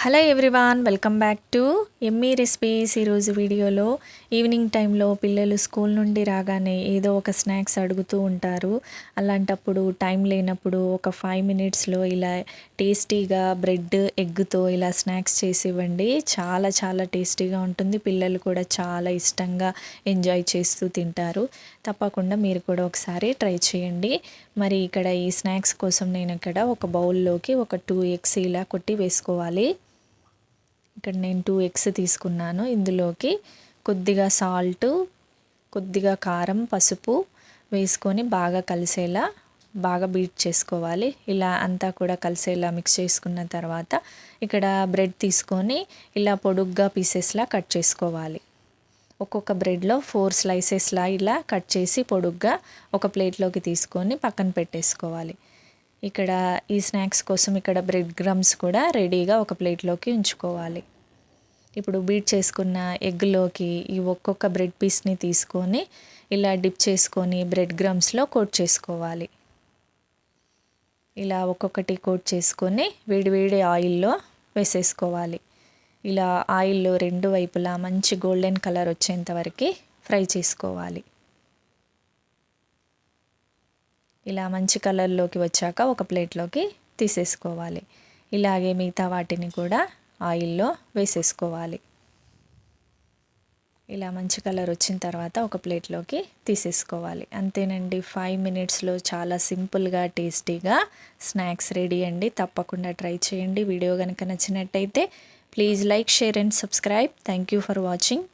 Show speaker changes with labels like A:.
A: Hello everyone, welcome back to Emmy recipes. ఈరోజు వీడియోలో evening టైంలో పిల్లలు స్కూల్ నుండి రాగానే ఏదో ఒక స్నాక్స్ అడుగుతూ ఉంటారు. అలాంటప్పుడు టైం లేనప్పుడు ఒక 5 మినిట్స్లో ఇలా టేస్టీగా బ్రెడ్ ఎగ్తో ఇలా స్నాక్స్ చేసి ఇవ్వండి. చాలా చాలా టేస్టీగా ఉంటుంది. పిల్లలు కూడా చాలా ఇష్టంగా ఎంజాయ్ చేస్తూ తింటారు. తప్పకుండా మీరు కూడా ఒకసారి ట్రై చేయండి. మరి ఇక్కడ ఈ స్నాక్స్ కోసం నేను ఇక్కడ ఒక బౌల్లోకి ఒక 2 ఎగ్స్ ఇలా కొట్టి వేసుకోవాలి. ఇక్కడ నేను 2 ఎగ్స్ తీసుకున్నాను. ఇందులోకి కొద్దిగా సాల్ట్, కొద్దిగా కారం, పసుపు వేసుకొని బాగా కలిసేలా బాగా బీట్ చేసుకోవాలి. ఇలా అంతా కూడా కలిసేలా మిక్స్ చేసుకున్న తర్వాత ఇక్కడ బ్రెడ్ తీసుకొని ఇలా పొడుగ్గా పీసెస్లా కట్ చేసుకోవాలి. ఒక్కొక్క బ్రెడ్లో 4 స్లైసెస్లా ఇలా కట్ చేసి పొడుగ్గా ఒక ప్లేట్లోకి తీసుకొని పక్కన పెట్టేసుకోవాలి. ఇక్కడ ఈ స్నాక్స్ కోసం ఇక్కడ బ్రెడ్ క్రమ్స్ కూడా రెడీగా ఒక ప్లేట్లోకి ఉంచుకోవాలి. ఇప్పుడు బీట్ చేసుకున్న ఎగ్లోకి ఈ ఒక్కొక్క బ్రెడ్ పీస్ని తీసుకొని ఇలా డిప్ చేసుకొని బ్రెడ్ క్రమ్స్లో కోట్ చేసుకోవాలి. ఇలా ఒక్కొక్కటి కోట్ చేసుకొని వేడివేడి ఆయిల్లో వేసేసుకోవాలి. ఇలా ఆయిల్లో రెండు వైపులా మంచి గోల్డెన్ కలర్ వచ్చేంత వరకు ఫ్రై చేసుకోవాలి. ఇలా మంచి కలర్లోకి వచ్చాక ఒక ప్లేట్లోకి తీసేసుకోవాలి. ఇలాగే మిగతా వాటిని కూడా ఆయిల్లో వేసేసుకోవాలి. ఇలా మంచి కలర్ వచ్చిన తర్వాత ఒక ప్లేట్లోకి తీసేసుకోవాలి. అంతేనండి, 5 మినిట్స్లో చాలా సింపుల్గా టేస్టీగా స్నాక్స్ రెడీ అండి. తప్పకుండా ట్రై చేయండి. వీడియో కనుక నచ్చినట్టయితే please like, share and subscribe. Thank you for watching.